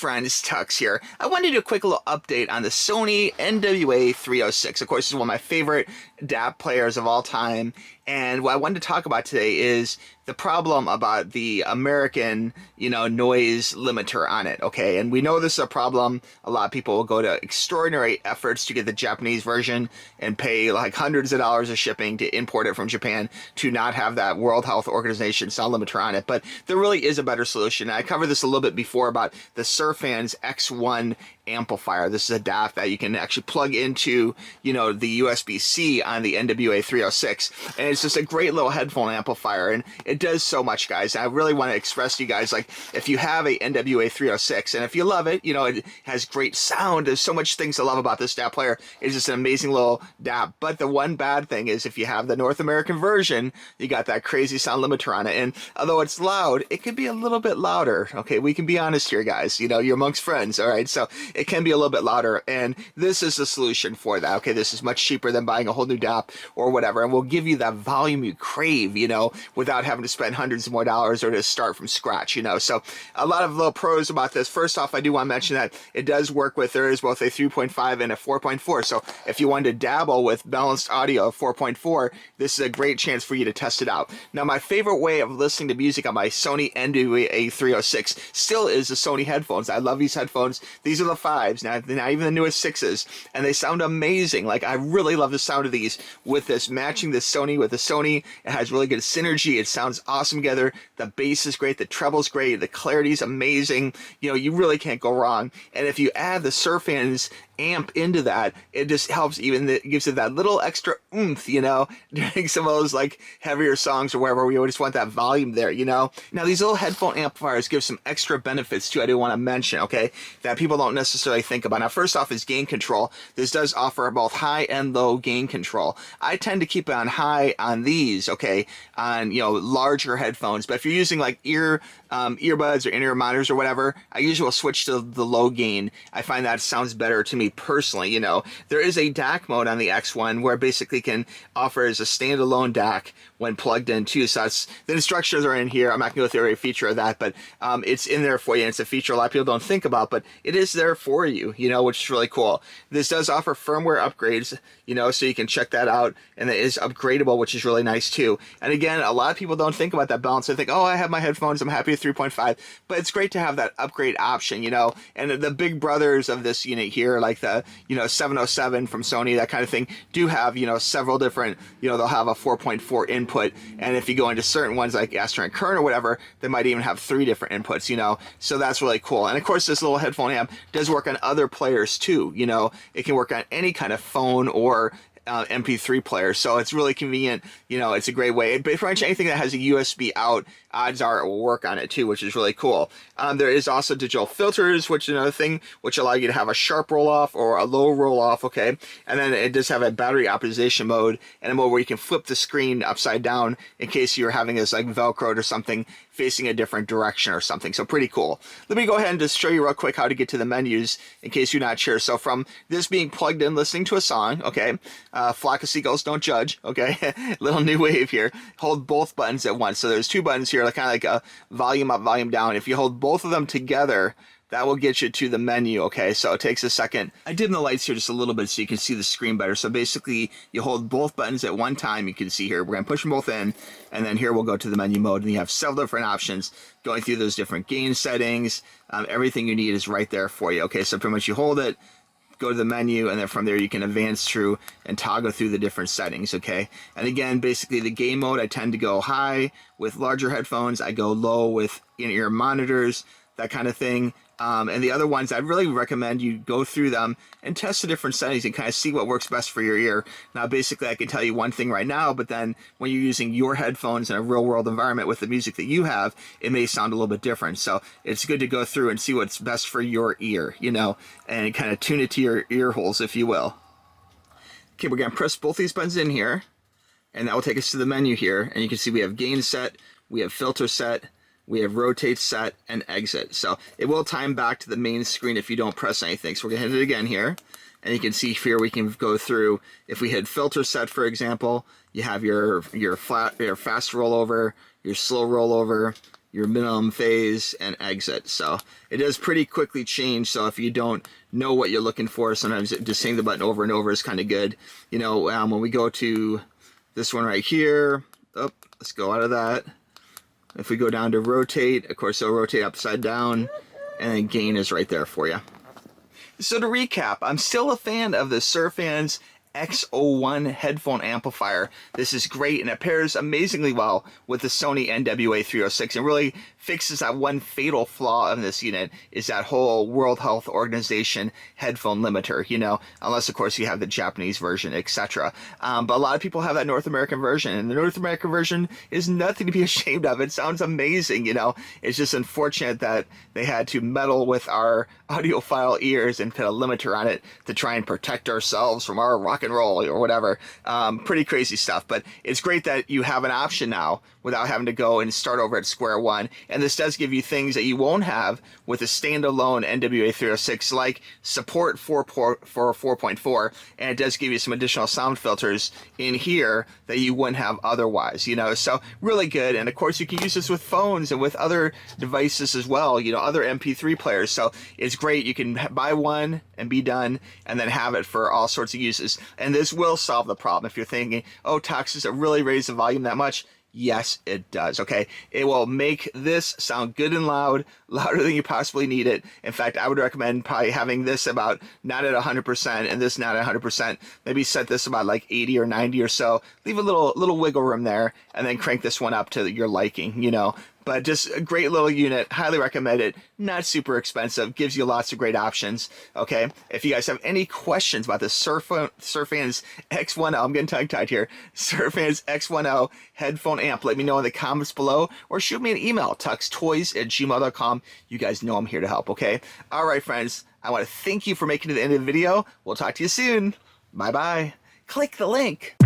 friends, TUXX here. I wanted to do a quick little update on the Sony NW A 306. Of course, this is one of my favorite DAP players of all time. And what I wanted to talk about today is the problem about the American, noise limiter on it, okay? And we know this is a problem. A lot of people will go to extraordinary efforts to get the Japanese version and pay like hundreds of dollars of shipping to import it from Japan to not have that World Health Organization sound limiter on it. But there really is a better solution. I covered this a little bit before about the Surfans X1 amplifier. This is a DAP that you can actually plug into, the USB-C on the NWA 306. And it's just a great little headphone amplifier. And it does so much, guys. I really want to express to you guys, like, if you have a NWA 306 and if you love it, it has great sound. There's so much things to love about this DAP player. It's just an amazing little DAP. But the one bad thing is if you have the North American version, you got that crazy sound limiter on it. And although it's loud, it could be a little bit louder. Okay, we can be honest here, guys. You're amongst friends, all right? So it can be a little bit louder, and this is the solution for that. Okay, this is much cheaper than buying a whole new DAP or whatever, and we'll give you that volume you crave, without having to spend hundreds of more dollars or to start from scratch, So a lot of little pros about this. First off, I do want to mention that it does work with, there is both a 3.5 and a 4.4, so if you wanted to dabble with balanced audio of 4.4, this is a great chance for you to test it out. Now, my favorite way of listening to music on my Sony NW A 306 still is the Sony headphones. I love these headphones. These are the 5s, not even the newest 6s, and they sound amazing. Like, I really love the sound of these with this, matching the Sony with the Sony. It has really good synergy. It sounds awesome together. The bass is great. The treble's great. The clarity's amazing. You really can't go wrong. And if you add the Surfans amp into that, it just helps, it gives it that little extra oomph, during some of those like heavier songs or wherever we just want that volume there, Now, these little headphone amplifiers give some extra benefits too, I do want to mention, okay, that people don't necessarily think about. Now, first off is gain control. This does offer both high and low gain control. I tend to keep it on high on these, okay, on, larger headphones, but if you're using like earbuds or in-ear monitors or whatever, I usually will switch to the low gain. I find that sounds better to me personally. There is a DAC mode on the X1 where it basically can offer as a standalone DAC when plugged in too. So the instructions are in here. I'm not going to go through every feature of that, but it's in there for you. And it's a feature a lot of people don't think about, but it is there for you, which is really cool. This does offer firmware upgrades, so you can check that out, and it is upgradable, which is really nice too. And again, a lot of people don't think about that balance. They think, oh, I have my headphones, I'm happy with 3.5, but it's great to have that upgrade option, and the big brothers of this unit here, like the, 707 from Sony, that kind of thing, do have, several different, they'll have a 4.4 input, and if you go into certain ones like Astra Current or whatever, they might even have 3 different inputs, so that's really cool. And of course, this little headphone amp does work on other players too, it can work on any kind of phone or MP3 player, so it's really convenient. It's a great way. Pretty much anything that has a USB out, odds are it will work on it too, which is really cool. There is also digital filters, which is another thing, which allow you to have a sharp roll off or a low roll off, okay? And then it does have a battery optimization mode and a mode where you can flip the screen upside down in case you're having this like Velcroed or something facing a different direction or something. So pretty cool. Let me go ahead and just show you real quick how to get to the menus in case you're not sure. So from this being plugged in, listening to a song, okay, flock of seagulls, don't judge, okay, little new wave here, hold both buttons at once. So there's 2 buttons here, like kind of like a volume up, volume down. If you hold both of them together, that will get you to the menu, okay? So it takes a second. I dim the lights here just a little bit so you can see the screen better. So basically, you hold both buttons at one time. You can see here, we're gonna push them both in, and then here we'll go to the menu mode, and you have several different options going through those different gain settings. Everything you need is right there for you, okay? So pretty much you hold it, go to the menu, and then from there you can advance through and toggle through the different settings, okay? And again, basically the gain mode, I tend to go high with larger headphones. I go low with in-ear monitors, that kind of thing. And the other ones, I'd really recommend you go through them and test the different settings and kind of see what works best for your ear. Now, basically, I can tell you one thing right now, but then when you're using your headphones in a real-world environment with the music that you have, it may sound a little bit different. So it's good to go through and see what's best for your ear, and kind of tune it to your ear holes, if you will. Okay, we're going to press both these buttons in here, and that will take us to the menu here. And you can see we have gain set, we have filter set, we have rotate set and exit. So it will time back to the main screen if you don't press anything. So we're gonna hit it again here. And you can see here we can go through, if we hit filter set, for example, you have your fast rollover, your slow rollover, your minimum phase and exit. So it does pretty quickly change. So if you don't know what you're looking for, sometimes just hitting the button over and over is kind of good. You know, when we go to this one right here, oh, let's go out of that. If we go down to rotate, of course, it'll rotate upside down, and then gain is right there for you. So to recap, I'm still a fan of the Surfans X1 headphone amplifier. This is great, and it pairs amazingly well with the Sony NW A 306 and really fixes that one fatal flaw in this unit, is that whole World Health Organization headphone limiter, you know, unless of course you have the Japanese version, etc. But a lot of people have that North American version, and the North American version is nothing to be ashamed of. It sounds amazing, you know. It's just unfortunate that they had to meddle with our audiophile ears and put a limiter on it to try and protect ourselves from our rock and roll or whatever. Pretty crazy stuff, but it's great that you have an option now without having to go and start over at square one. And this does give you things that you won't have with a standalone NWA 306, like support for 4.4, and it does give you some additional sound filters in here that you wouldn't have otherwise, you know. So really good. And of course you can use this with phones and with other devices as well, you know, other MP3 players. So it's great. You can buy one and be done, and then have it for all sorts of uses. And this will solve the problem. If you're thinking, oh, TUXX, does it really raise the volume that much? Yes, it does, okay? It will make this sound good and loud, louder than you possibly need it. In fact, I would recommend probably having this about not at 100% and this not at 100%. Maybe set this about like 80 or 90 or so. Leave a little wiggle room there, and then crank this one up to your liking, you know. But just a great little unit. Highly recommend it. Not super expensive. Gives you lots of great options. Okay. If you guys have any questions about the Surfans X1, I'm getting tongue-tied here. Surfans X1 headphone amp, let me know in the comments below, or shoot me an email, tuxtoys@gmail.com. You guys know I'm here to help, okay? All right, friends. I want to thank you for making it to the end of the video. We'll talk to you soon. Bye-bye. Click the link.